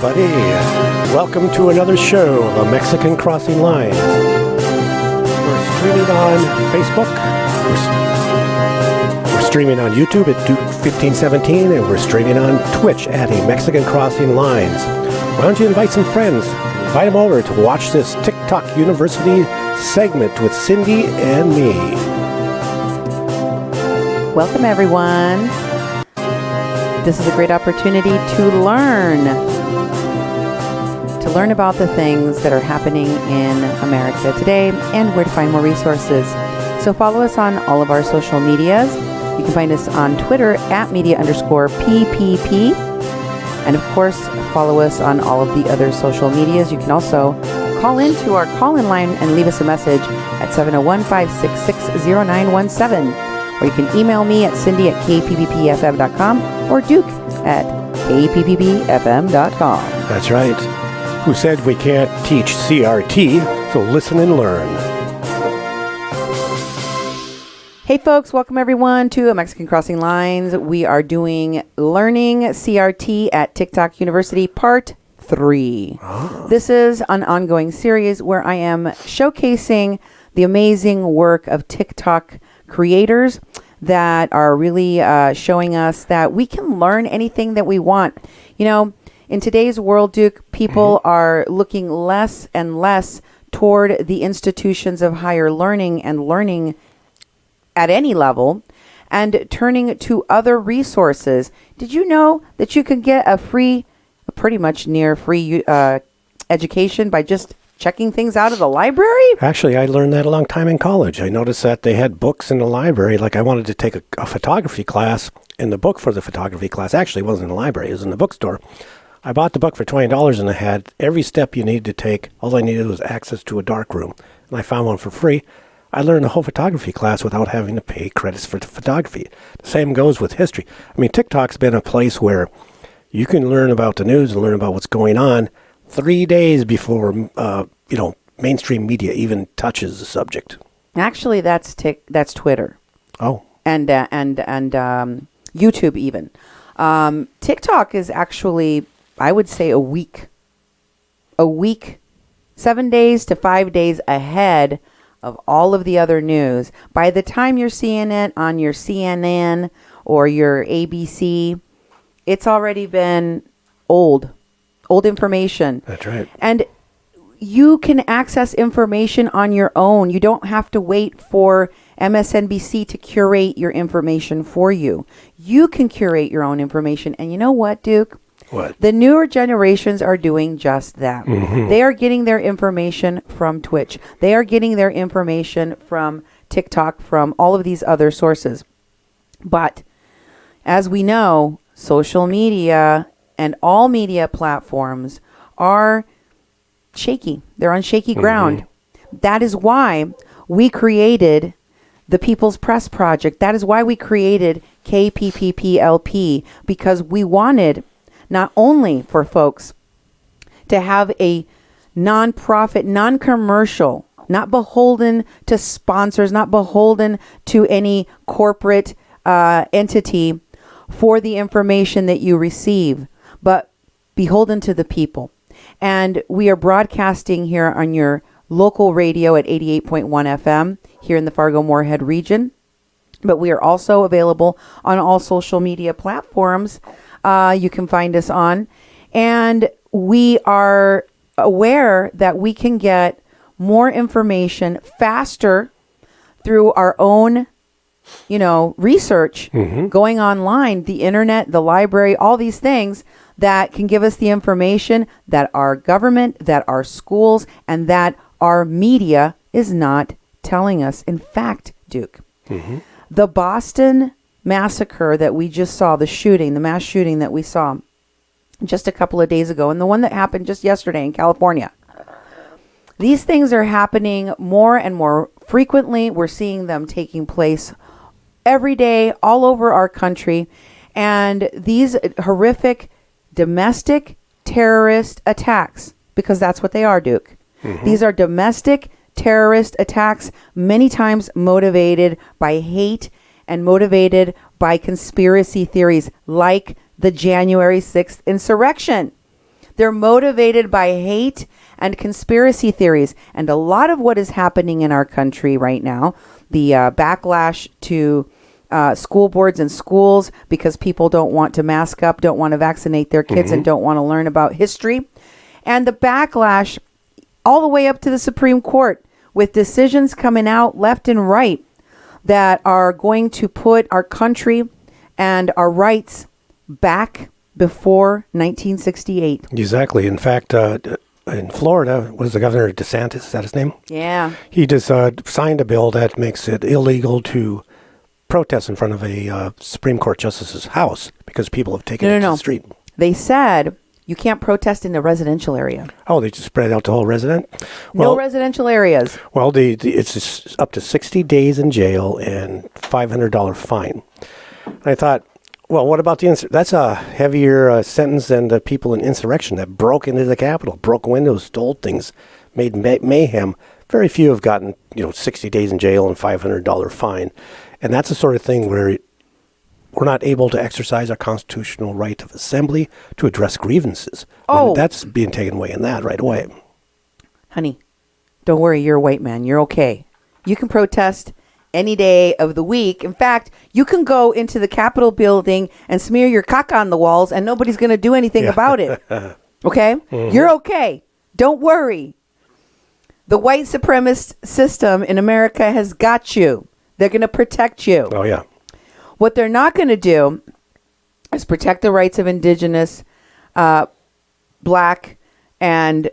everybody. Welcome to another show of A Mexican Crossing Lines. We're streaming on Facebook. We're streaming on YouTube at Duke 1517, and we're streaming on Twitch at A Mexican Crossing Lines. Why don't you invite some friends? Invite them over to watch this TikTok University segment with Cindy and me. Welcome, everyone. This is a great opportunity to learn about the things that are happening in America today and where to find more resources. So follow us on all of our social medias. You can find us on Twitter at media_PPP. And of course, follow us on all of the other social medias. You can also call into our call-in line and leave us a message at 701-566-0917. Or you can email me at cindy@kppfm.com or Duke at kppfm.com. That's right. Who said we can't teach CRT, so listen and learn. Hey folks, welcome everyone to A Mexican Crossing Lines. We are doing Learning CRT at TikTok University Part 3. Oh. This is an ongoing series where I am showcasing the amazing work of TikTok creators that are really showing us that we can learn anything that we want. You know, in today's world, Duke, people are looking less and less toward the institutions of higher learning and learning at any level and turning to other resources. Did you know that you can get a pretty much near free education by just checking things out of the library? Actually, I learned that a long time in college. I noticed that they had books in the library. Like I wanted to take a photography class, and the book for the photography class actually wasn't in the library. It was in the bookstore. I bought the book for $20, and it had every step you needed to take. All I needed was access to a dark room, and I found one for free. I learned the whole photography class without having to pay credits for the photography. The same goes with history. I mean, TikTok's been a place where you can learn about the news and learn about what's going on 3 days before, mainstream media even touches the subject. Actually, that's Twitter. Oh. And YouTube even. TikTok is actually, I would say, a week, 7 days to 5 days ahead of all of the other news. By the time you're seeing it on your CNN or your ABC, it's already been old information. That's right. And you can access information on your own. You don't have to wait for MSNBC to curate your information for you. You can curate your own information. And you know what, Duke? What? The newer generations are doing just that. Mm-hmm. They are getting their information from Twitch. They are getting their information from TikTok, from all of these other sources. But as we know, social media and all media platforms are shaky. They're on shaky ground. That is why we created the People's Press Project. That is why we created KPPPLP, because we wanted not only for folks to have a nonprofit, non-commercial, not beholden to sponsors, not beholden to any corporate entity for the information that you receive, but beholden to the people. And we are broadcasting here on your local radio at 88.1 FM here in the Fargo-Moorhead region. But we are also available on all social media platforms you can find us on. And we are aware that we can get more information faster through our own, research, going online, the internet, the library, all these things that can give us the information that our government, that our schools, and that our media is not telling us. In fact, Duke, the Boston massacre that we just saw, the mass shooting that we saw just a couple of days ago, and the one that happened just yesterday in California, these things are happening more and more frequently. We're seeing them taking place every day all over our country. And these horrific domestic terrorist attacks, because that's what they are, Duke. These are domestic terrorist attacks, many times motivated by hate and motivated by conspiracy theories like the January 6th insurrection. They're motivated by hate and conspiracy theories. And a lot of what is happening in our country right now, the backlash to school boards and schools because people don't want to mask up, don't want to vaccinate their kids, and don't want to learn about history. And the backlash all the way up to the Supreme Court with decisions coming out left and right that are going to put our country and our rights back before 1968. Exactly. In fact, in Florida, was the Governor DeSantis, is that his name? Yeah. He just signed a bill that makes it illegal to protest in front of a Supreme Court justice's house because people have taken it to the street. They said you can't protest in the residential area. Oh, they just spread it out to all resident? No residential areas. Well, it's up to 60 days in jail and $500 fine. And I thought, well, what about that's a heavier sentence than the people in insurrection that broke into the Capitol, broke windows, stole things, made mayhem. Very few have gotten, 60 days in jail and $500 fine. And that's the sort of thing where we're not able to exercise our constitutional right of assembly to address grievances. Oh. That's being taken away in that right away. Honey, don't worry, you're a white man. You're okay. You can protest any day of the week. In fact, you can go into the Capitol building and smear your caca on the walls and nobody's going to do anything about it. Okay? You're okay. Don't worry. The white supremacist system in America has got you. They're going to protect you. Oh, yeah. What they're not going to do is protect the rights of indigenous, black, and